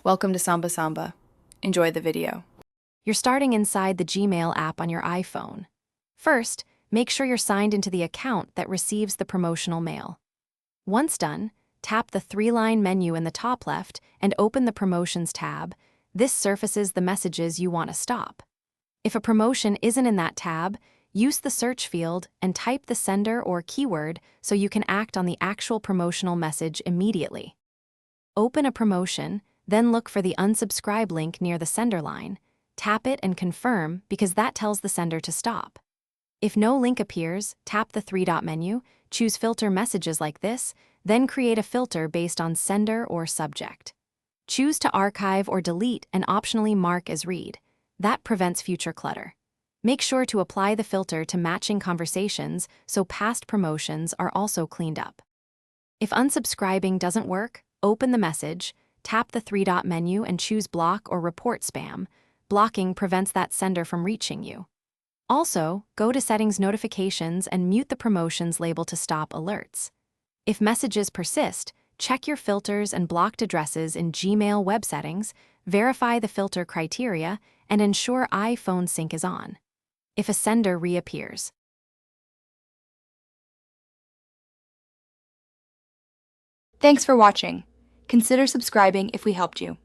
Welcome to Samba Samba. Enjoy the video. You're starting inside the Gmail app on your iPhone. First, make sure you're signed into the account that receives the promotional mail. Once done, tap the three-line menu in the top left and open the Promotions tab. This surfaces the messages you want to stop. If a promotion isn't in that tab, use the search field and type the sender or keyword so you can act on the actual promotional message immediately. Open a promotion, then look for the unsubscribe link near the sender line. Tap it and confirm because that tells the sender to stop. If no link appears, tap the three-dot menu, choose Filter Messages like this, then create a filter based on sender or subject. Choose to archive or delete and optionally mark as read. That prevents future clutter. Make sure to apply the filter to matching conversations so past promotions are also cleaned up. If unsubscribing doesn't work, open the message, tap the three-dot menu and choose Block or Report Spam. Blocking prevents that sender from reaching you. Also, go to Settings Notifications and mute the promotions label to stop alerts. If messages persist, check your filters and blocked addresses in Gmail web settings, verify the filter criteria, and ensure iPhone sync is on. If a sender reappears. Thanks for watching. Consider subscribing if we helped you.